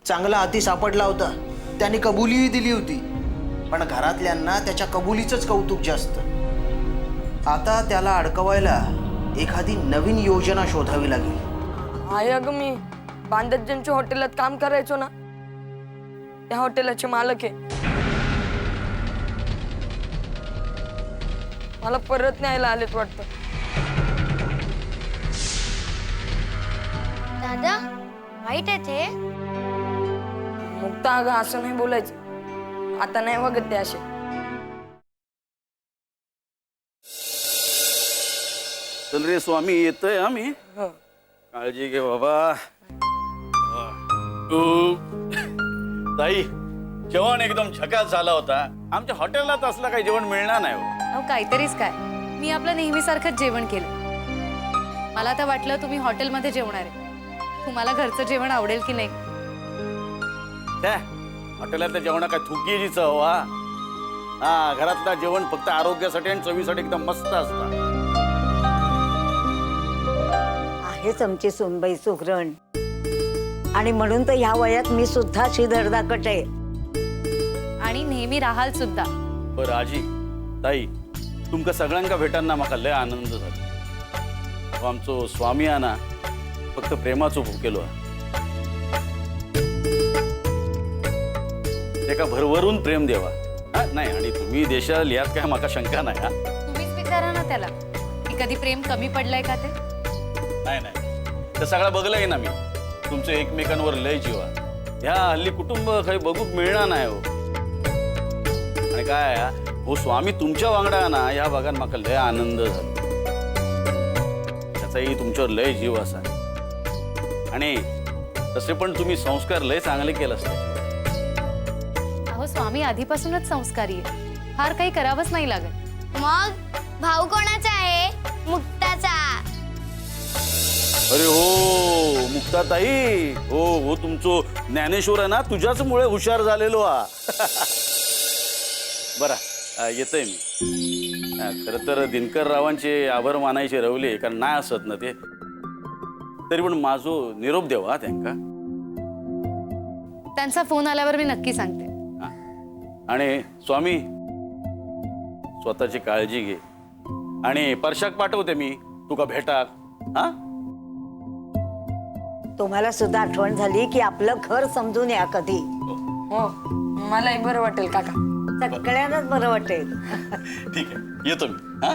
चांगला हाती सापडला होता, त्याने कबुलीही दिली होती, पण घरातल्यांना त्याच्या कबुलीचंच कौतुक जास्त. आता त्याला अडकवायला एखादी नवीन योजना शोधावी लागेल. आहे अगं, मी बांधज्यांच्या हॉटेलात काम करायचो ना, त्या हॉटेलाचे मालक आहे. मला परत न्यायला आलेत वाटतं. दादा वाईट आहे ते. मुक्ता अगं असं नाही बोलायचं, आता नाही बघत ते असे. चल रे स्वामी, येतोय आम्ही. हो. काळजी घे बाबा. ताई, जेवण एकदम झकास झाला होता. आमच्या हॉटेलात असलं काही जेवण मिळणार नाही हो. अहो काहीतरीच काय, मी आपलं नेहमीसारखंच जेवण केलं. मला तर वाटलं तुम्ही हॉटेलमध्ये जेवणार आहे. तुम्हाला घरचं जेवण आवडेल की नाही. काय हॉटेलातल्या जेवणा काय थुकीची चव हा. घरातलं जेवण फक्त आरोग्यासाठी आणि चवीसाठी एकदम मस्त असतं. आहेच आमची सुनबाई सुगरण, आणि म्हणून तर ह्या वयात मी सुद्धा अशी धडधाकट आहे. आणि नेहमी राहाल सुद्धा. बरं आजी, ताई, तुमका सगळ्यांका भेटांना माका लय आनंद झाला. आमचो स्वामी आना फक्त प्रेमाचो भुकेलो आहे. त्याका भरभरून प्रेम देवा. नाही, आणि तुम्ही देशाल यात काय माका शंका नाही. तुम्हीच विचारा ना त्याला की कधी प्रेम कमी पडलंय का ते. नाही, ते सगळं बघलंय ना मी. तुमचं एकमेकांवर लय जीवा. ह्या हल्ली कुटुंब काही बघूक मिळणार नाही हो. आणि काय हो स्वामी, तुमच्या वांगडा ना ह्या भागात माका लय आनंद झाला. त्याचाही तुमच्यावर लय जीव असा. आणि तसे पण तुम्ही संस्कार लय चांगले केले असते. अहो स्वामी आधीपासूनच संस्कारी आहे, फार काही करावंच नाही लागत. मग भाऊ कोणाचा आहे? मुक्ताचा. अरे हो मुक्ताताई, हो हो, तुमचो ज्ञानेश्वर आहे ना, तुझ्याचमुळे हुशार झालेलो बरा. येतोय मी. खरं तर दिनकर रावांचे आभार मानायचे रवले, कारण नाही असत ना ते. तरी पण माझो निरोप देवा त्यांका. त्यांचा फोन आल्यावर मी नक्की सांगते. आणि स्वामी, स्वतःची काळजी घे. आणि परशाक पाठवते मी तुका भेटाक. हा, तुम्हाला सुद्धा आठवण झाली की आपलं घर समजून या कधी. हो, मलाही बरं वाटेल काका. सगळ्यांनाच बरं वाटेल. ठीक आहे, येतो मी. हा,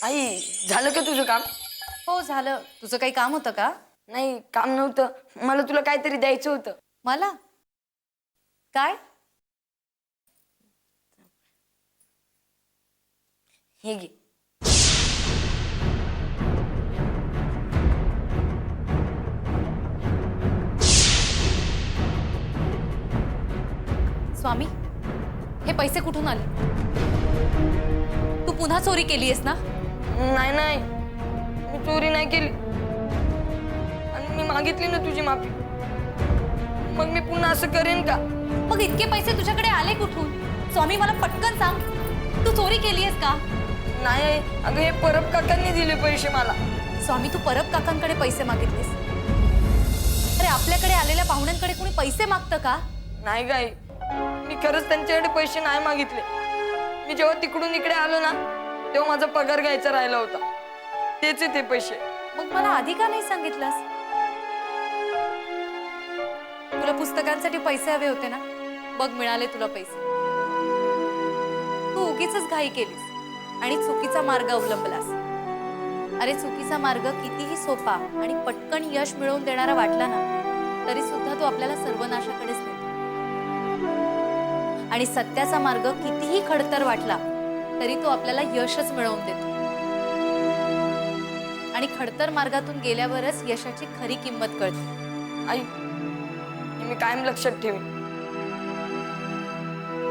आई, झालं का तुझं काम? हो झालं. तुझं काही काम होतं का? नाही, काम नव्हतं. मला तुला काहीतरी द्यायचं होतं. मला काय? हे घे. स्वामी, हे पैसे कुठून आले? तू पुन्हा चोरी केलीयस ना? नाही नाही, मी चोरी नाही केली. आणि मी मागितली ना तुझी माफी. मग मी पुन्हा असं करेन का? मग इतके पैसे तुझ्याकडे आले कुठून? स्वामी मला पटकन सांग, तू चोरी केलीयस का? नाही, अगं हे परब काकांनी दिले पैसे मला. स्वामी, तू परब काकांकडे पैसे मागितलेस? अरे आपल्याकडे आलेल्या पाहुण्यांकडे कोणी पैसे मागतं का? नाही गाई, मी खरंच त्यांच्याकडे पैसे नाही मागितले. मी जेव्हा तिकडून इकडे आलो ना, तेव्हा माझा पगार घ्यायचा राहिला होता. तेच ते पैसे. मग मला आधी का नाही सांगितलंस? तुला पुस्तकांसाठी पैसे हवे होते ना, बघ मिळाले तुला पैसे. तू उगीचच घाई केलीस आणि चुकीचा मार्ग अवलंबलास. अरे चुकीचा मार्ग कितीही सोपा आणि पटकन यश मिळवून देणारा वाटला ना, तरी सुद्धा तो आपल्याला सर्वनाशाकडेच नेतो. आणि सत्याचा मार्ग कितीही खडतर वाटला तरी तो आपल्याला यशच मिळवून देतो. आणि खडतर मार्गातून गेल्यावरच यशाची खरी किंमत कळते. आई, हे मी कायम लक्षात ठेवीन.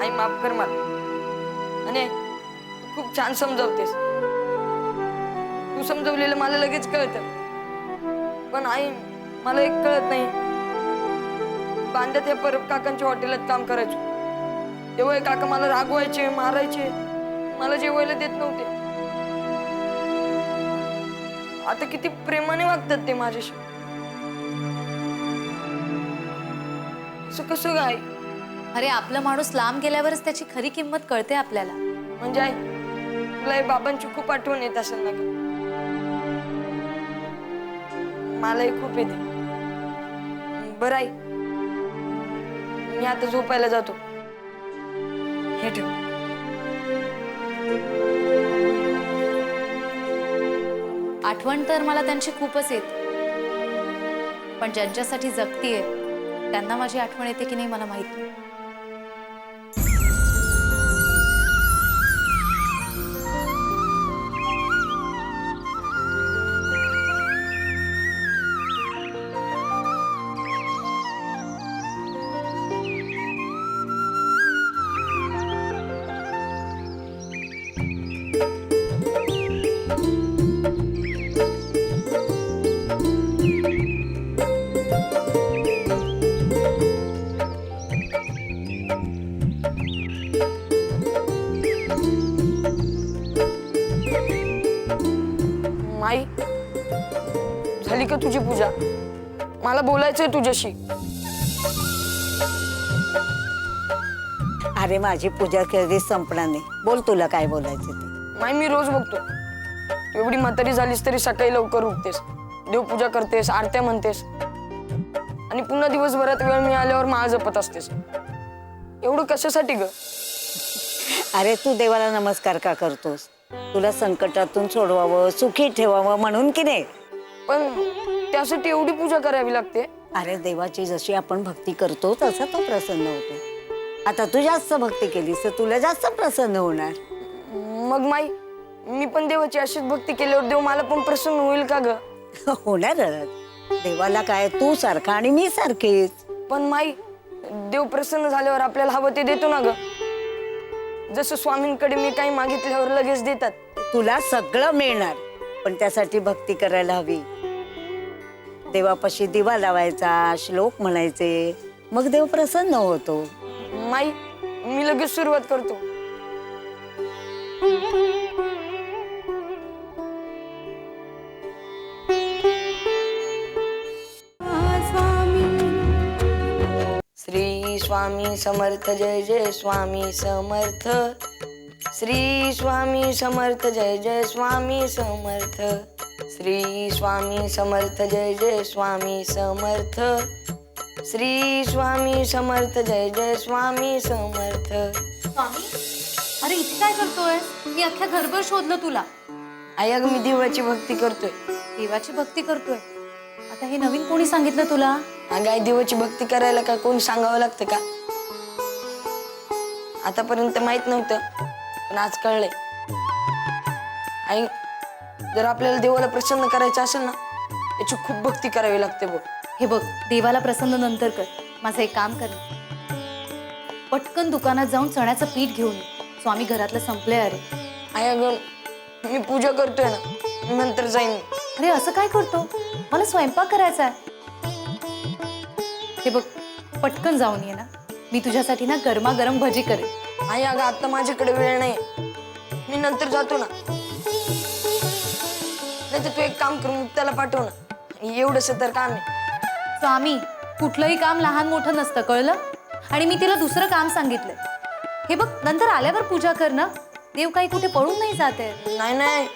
आई माफ कर मला. आणि तू खूप छान समजावतेस. तू समजवलेलं मला लगेच कळतं. पण आई, मला एक कळत नाही. बांधत या परब काकांच्या हॉटेलात काम करायचो तेव्हा हे काका मला रागवायचे, मारायचे. मला जेवायला देत नव्हते. आता किती प्रेमाने वागतात ते माझ्याशी. असं कसं काय? अरे आपला माणूस लांब गेल्यावरच त्याची खरी किंमत कळते आपल्याला. म्हणजे आई, तुला हे बाबांची खूप आठवण येत असेल ना ग? मलाही खूप येते. बरं आई, मी आता झोपायला जातो. हे ठेव. आठवण तर मला त्यांची खूपच येते, पण ज्यांच्यासाठी जगतीये त्यांना माझी आठवण येते की नाही मला माहित नाही. माई, झाली का तुझी पूजा? मला बोलायचंय तुझ्याशी. अरे माझी पूजा कधीच संपणार नाही. बोल तुला काय बोलायचं ते. माई, मी रोज बघतो तू एवढी म्हातारी झालीस तरी सकाळी लवकर उठतेस, देवपूजा करतेस, आरत्या म्हणतेस आणि पुन्हा दिवसभरात वेळ मिळाल्यावर माळ जपत असतेस. एवढं कशासाठी ग? अरे तू देवाला नमस्कार का करतोस? तुला संकटातून सोडवावं, सुखी ठेवावं म्हणून की नाही? पण त्यासाठी एवढी पूजा करावी लागते? अरे देवाची जशी आपण भक्ती करतो तसा तो प्रसन्न होतो. आता तू जास्त भक्ती केलीस तर तुला जास्त प्रसन्न होणार. मग माई, मी पण देवाची अशीच भक्ती केल्यावर देव मला पण प्रसन्न होईल का ग? होणारच. देवाला काय, तू सारखा आणि मी सारखीच. पण माई, देव प्रसन्न झाल्यावर आपल्याला हवं ते देतो ना ग. जसं स्वामींकडे मी काही मागितल्यावर लगेच देतात. तुला सगळं मिळणार, पण त्यासाठी भक्ती करायला हवी. देवापाशी दिवा लावायचा, श्लोक म्हणायचे, मग देव प्रसन्न होतो. माई, मी लगेच सुरुवात करतो. श्री स्वामी समर्थ, जय जय स्वामी समर्थ. श्री स्वामी समर्थ, जय जय स्वामी समर्थ. श्री स्वामी समर्थ, जय जय स्वामी समर्थ. श्री स्वामी समर्थ, जय जय स्वामी समर्थ. स्वामी, अरे इथे काय करतोय? मी अख्ख्या घरभर शोधलं तुला. आई, अगं मी देवाची भक्ती करतोय. देवाची भक्ती करतोय? आता हे नवीन कोणी सांगितलं तुला? अगं आई, देवाची भक्ती करायला का कोणी सांगावं लागतं का? आतापर्यंत माहित नव्हतं, पण आज कळलंय. आई, जर आपल्याला देवाला प्रसन्न करायचं असेल ना, त्याची खूप भक्ती करावी लागते बघ. हे बघ, देवाला प्रसन्न नंतर कर. माझं एक काम कर, पटकन दुकानात जाऊन चण्याचं पीठ घेऊन ये. स्वामी घरातलं संपलंय. अरे आई, अगं मी पूजा करतोय ना, मी नंतर जाईन. अरे असं काय करतो? मला स्वयंपाक करायचा आहे. हे बघ, पटकन जाऊन ये ना. मी तुझ्यासाठी ना गरमागरम भजी करेन. आई, अगं आता माझ्याकडे वेळ नाही, मी नंतर जातो ना. नाही तर तू एक काम कर, मुक्ताला पाठव ना. एवढंच तर काम आहे. स्वामी, कुठलंही काम लहान मोठं नसतं, कळलं? आणि मी तिला दुसरं काम सांगितलंय. हे बघ, नंतर आल्यावर पूजा कर ना. देव काही कुठे पळून नाही जाते. नाही नाही,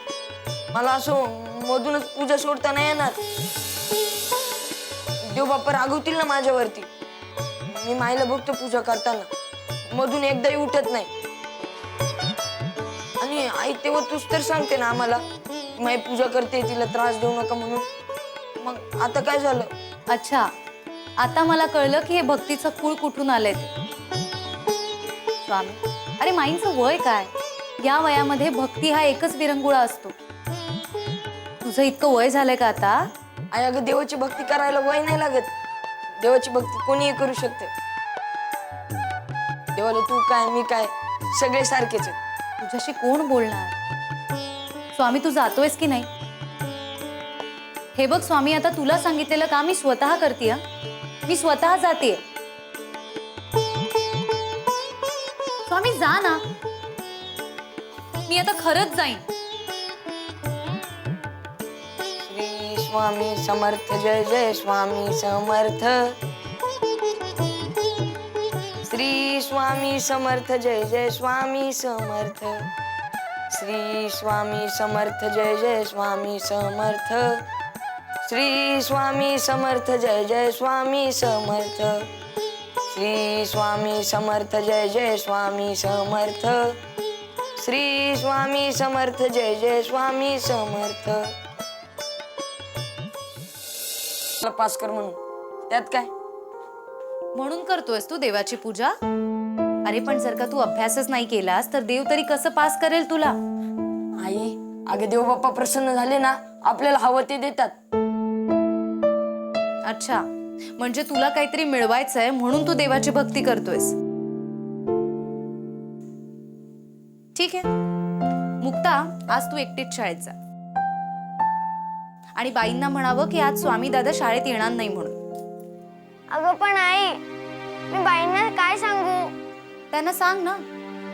मला असं मधूनच पूजा सोडता नाही येणार. देव बाप्पा रागवतील ना माझ्यावरती. मी माईला बघतो पूजा करताना, मधून एकदाही उठत नाही. आणि आई, तेव्हा तूच तर सांगते ना आम्हाला, माई पूजा करते, तिला त्रास देऊ नका म्हणून. मग आता काय झालं? अच्छा, आता मला कळलं की हे भक्तीचं कुळ कुठून आलंय ते. स्वामी, अरे माईंचं वय काय? या वयामध्ये भक्ती हा एकच विरंगुळा असतो. तुझं इतकं वय झालंय का आता? आई, अगं देवाची भक्ती करायला वय नाही लागत. देवाची भक्ती कोणीही करू शकते. देवाला तू काय, मी काय, सगळे सारखेच आहेत. तुझ्याशी कोण बोलणार? स्वामी, तू जातोयस की नाही? हे बघ स्वामी, आता तुला सांगितलेलं काम मी स्वतः करते. मी स्वतः जाते. स्वामी जा ना. मी आता खरंच जाईन. श्री स्वामी समर्थ जय जय स्वामी समर्थ. श्री स्वामी समर्थ जय जय स्वामी समर्थ. श्री स्वामी समर्थ जय जय स्वामी समर्थ. श्री स्वामी समर्थ जय जय स्वामी समर्थ. श्री स्वामी समर्थ जय जय स्वामी समर्थ. श्री स्वामी समर्थ जय जय स्वामी समर्थ. पास कर म्हणून त्यात काय. म्हणून करतोयस तू देवाची पूजा? अरे पण जर का तू अभ्यासच नाही केलास तर देव तरी कसं पास करेल तुला? आई अगे देव बाप्पा प्रसन्न झाले ना आपल्याला हवं ते देतात. अच्छा, म्हणजे तुला काहीतरी मिळवायचंय म्हणून तू देवाची भक्ती करतोयस. ठीक आहे मुक्ता, आज तू एकटीच शाळेत जा आणि बाईंना म्हणावं की आज स्वामी दादा शाळेत येणार नाही म्हणून. अगं पण आई, मी बाईंना काय सांगू? त्यांना सांग ना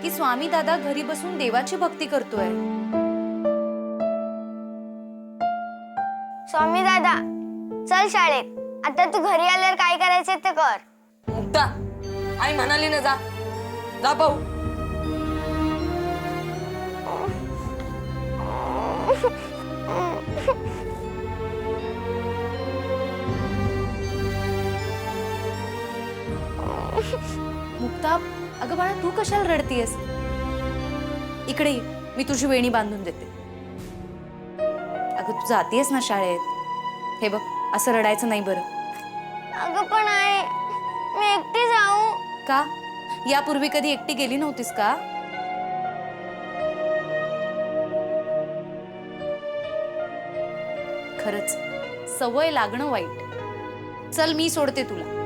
की स्वामी दादा घरी बसून देवाची भक्ती करतोय. स्वामी दादा, चल शाळेत. आता तू घरी आल्यावर काय करायचे ते कर. मुक्ता, आई म्हणाली ना जा जा भाऊ. मुक्ता, अगं बाळा तू कशाला रडतीयस? इकडे ये, मी तुझी वेणी बांधून देते. अगं तू जातीयस ना शाळेत. हे बघ, असं रडायचं नाही बरं. अगं पण आई, मी एकटी जाऊ? का? यापूर्वी कधी एकटी गेली नव्हतीस का? खरंच सवय लागणं वाईट. चल मी सोडते तुला.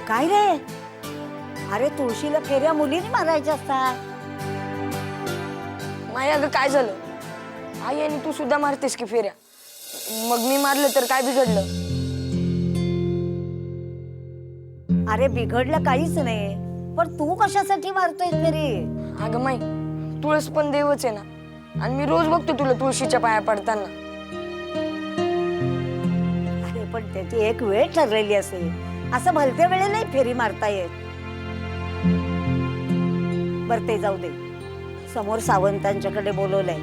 काय रे? अरे तुळशीला फेऱ्या मुलीने मारायच्या असतात. माया अगं काय झालं? आई आणि तू सुद्धा मारतेस की फेऱ्या. मग मी मारलं तर काय बिघडलं? अरे बिघडलं काहीच नाही, पण तू कशासाठी मारतोय तरी? अगं माई, तुळस पण देवच आहे ना, आणि मी रोज बघतो तुला तुळशीच्या पाया पडताना. अरे पण त्याची एक वेळ ठरलेली असेल, असं भलत्या वेळे नाही फेरी मारता येत. बर ते जाऊ दे, समोर सावंतांच्याकडे बोलवलंय.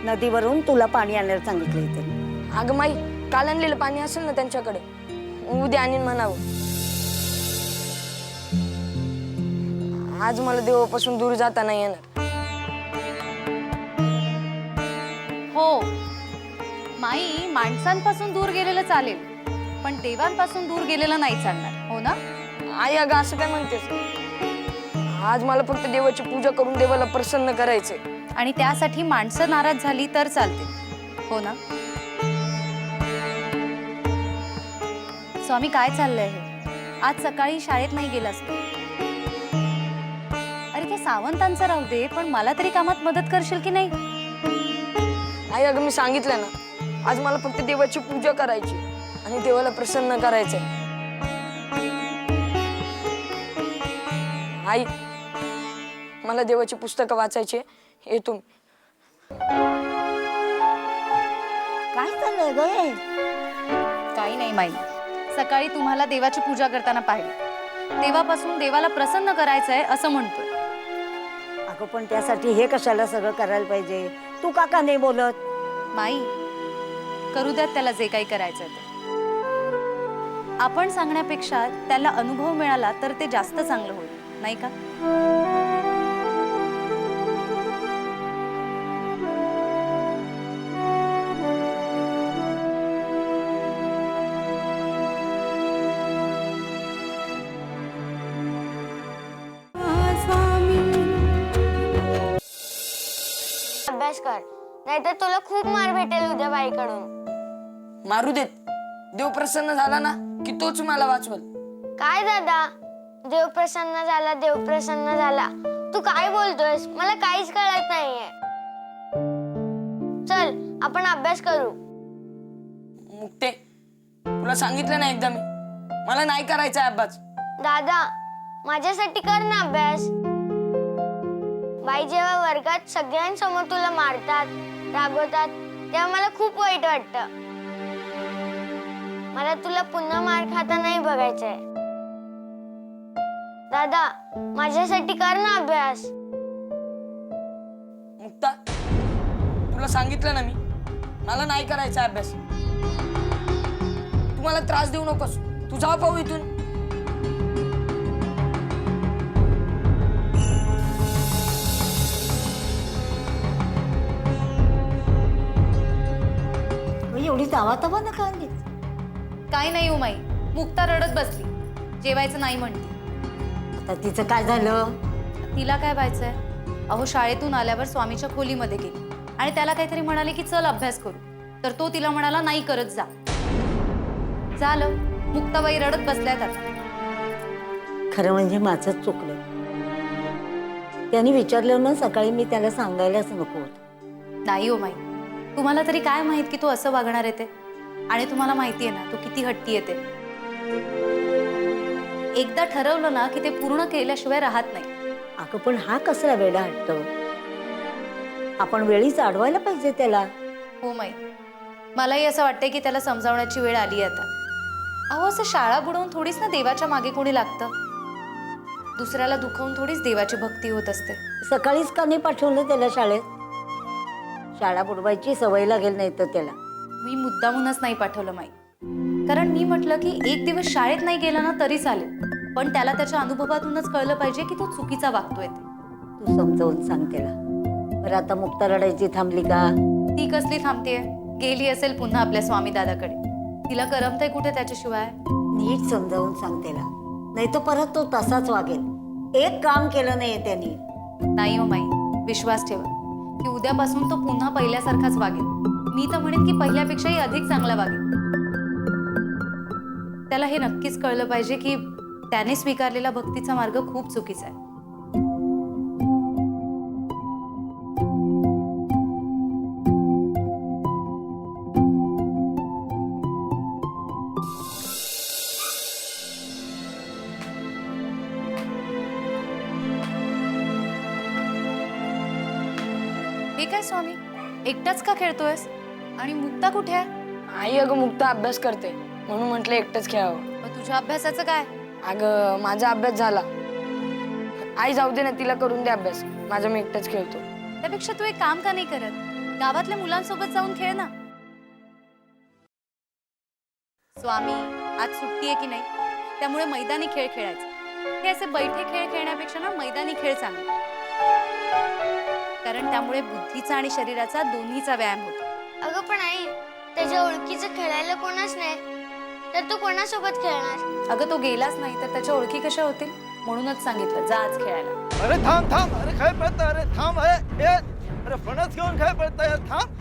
नदीवरून तुला पाणी आणायला सांगितलंय त्यांनी. अगं माई, काल आणलेलं पाणी असेल ना त्यांच्याकडे, उद्या आणीन म्हणावं. आज मला देवापासून दूर जाता नाही येणार. हो माई, माणसांपासून दूर गेलेलं चालेल पण देवांपासून दूर गेलेलं नाही चालणार, हो ना? आई अगं असं काय म्हणतेस? आज मला फक्त देवाची पूजा करून देवाला प्रसन्न करायचंय. आणि त्यासाठी माणसं नाराज झाली तर चालते, हो ना? स्वामी काय चाललंय हे? आज सकाळी शाळेत नाही गेलास तू. अरे ते सावंतांचं राहू दे, पण मला तरी कामात मदत करशील की नाही? आई अगं मी सांगितलं ना, आज मला फक्त देवाची पूजा करायची आणि देवाला प्रसन्न करायचंय. आई, मला देवाची पुस्तकं वाचायची, येतो. काय चाललंय ग हे? काही नाही माई, सकाळी तुम्हाला देवाची पूजा करताना पाहिलं, तेव्हापासून देवाला प्रसन्न करायचंय असं म्हणतोय. अगं पण त्यासाठी हे कशाला सगळं करायला पाहिजे? तू काका नाही बोलत? माई, करू द्यात त्याला जे काही करायचंय ते. आपण सांगण्यापेक्षा त्याला अनुभव मिळाला तर ते जास्त चांगलं होईल, नाही का? अभ्यास कर, नाहीतर तुला खूप मार भेटेल उद्या बाईकडून. मारू देत, देव प्रसन्न झाला ना की तोच मला वाचवल. काय दादा, देव प्रसन्न झाला, देव प्रसन्न झाला. तू काय बोलतोयस? मला काहीच कळत नाहीये. चल आपण अभ्यास करू. मुक्ते, तुला सांगितलं ना एकदा मी, मला नाही करायचा अभ्यास. दादा, माझ्यासाठी कर ना अभ्यास. बाई जेव्हा वर्गात सगळ्यांसमोर तुला मारतात, रागवतात, तेव्हा मला खूप वाईट वाटतं. मला तुला पुन्हा मार खाता नाही बघायचंय. दादा, माझ्यासाठी कर ना अभ्यास. मुक्ता, तुला सांगितलं ना मी, मला नाही करायचा अभ्यास. तू मला त्रास देऊ नकोस. तू जा पाहू इथून. एवढी तावा नका आणलीस. काही नाही हो माई, मुक्ता रडत बसली, जेवायचं नाही म्हणते. आता तिचं काय झालं? तिला काय व्हायचंय? अहो शाळेतून आल्यावर स्वामीच्या खोलीमध्ये गेली आणि त्याला काहीतरी म्हणाले की चल अभ्यास करू, तर तो तिला म्हणाला नाही करत जा. झालं, मुक्ताबाई रडत बसल्यात आता. खरं म्हणजे माझंच चुकलं. त्यांनी विचारलं ना सकाळी, मी त्याला सांगायलाच नको होतं. नाही हो माई, तुम्हाला तरी काय माहित की तो असं वागणार आहे ते. आणि तुम्हाला माहिती आहे ना तो किती हट्टी आहे ते. एकदा ठरवलं ना की ते पूर्ण केल्याशिवाय राहत नाही. अगं पण हा कसला वेडा हट्ट? आपण वेळीच अडवायला पाहिजे त्याला. हो माई, मलाही असं वाटतंय की त्याला समजावण्याची वेळ आली आता. अहो असं शाळा बुडवून थोडीच ना देवाच्या मागे कोणी लागतं. दुसऱ्याला दुखवून थोडीच देवाची भक्ती होत असते. सकाळीच का नाही पाठवलं त्याला शाळेत? शाळा बुडवायची सवय लागेल नाही तर त्याला. मी मुद्दामूनच नाही पाठवलं माई, कारण मी म्हटलं की एक दिवस शाळेत नाही गेला ना तरी चालेल, पण त्याला त्याच्या अनुभवातूनच कळलं पाहिजे की तो चुकीचा वागतोय ते. तू समजावून सांग त्याला. बरं आता मुक्ता रडायची थांबली का? ती कसली थांबतेय? गेली असेल पुन्हा आपल्या स्वामी दादाकडे. तिला करमतंय कुठे त्याच्याशिवाय? नीट समजावून सांग त्याला, नाही तर परत तो तसाच वागेल. एक काम केलं नाही त्यांनी. नाही हो माई, विश्वास ठेवा की उद्यापासून तो पुन्हा पहिल्यासारखाच वागेल. मी तर म्हणेन की पहिल्यापेक्षाही अधिक चांगला वागेल. त्याला हे नक्कीच कळलं पाहिजे की त्याने स्वीकारलेला भक्तीचा मार्ग खूप चुकीचा आहे. हे काय स्वामी, एकटाच का खेळतोयस? आणि मुक्ता कुठे आहे? आई अगं, मुक्ता अभ्यास करते म्हणून म्हटलं एकटंच खेळावं. मग तुझ्या अभ्यासाचं काय? अगं माझा अभ्यास झाला. आई जाऊ दे ना, तिला करून दे अभ्यास. माझा मी एकटाच खेळतो. त्यापेक्षा तू एक काम का नाही करत? गावातल्या मुलांसोबत जाऊन खेळ ना. स्वामी, आज सुट्टी आहे की नाही, त्यामुळे मैदानी खेळ खेळायचे. हे असे बैठे खेळ खेळण्यापेक्षा ना मैदानी खेळ चांगले, कारण त्यामुळे बुद्धीचा आणि शरीराचा दोन्हीचा व्यायाम होतो. अगं पण आई, त्याच्या ओळखीचं खेळायला कोणच नाही, तर तू कोणासोबत खेळणार? अगं तो गेलाच नाही तर त्याच्या ओळखी कशा होतील? म्हणूनच सांगितलं जा आज खेळायला. अरे थांब थांब, अरे काय पळत? अरे थांब, अरे फणस घेऊन काय पळताय? थांब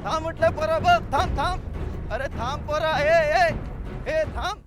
थांब म्हटलं, पोरा बघ, थांब थांब, अरे थांब पोरा, ए थांब.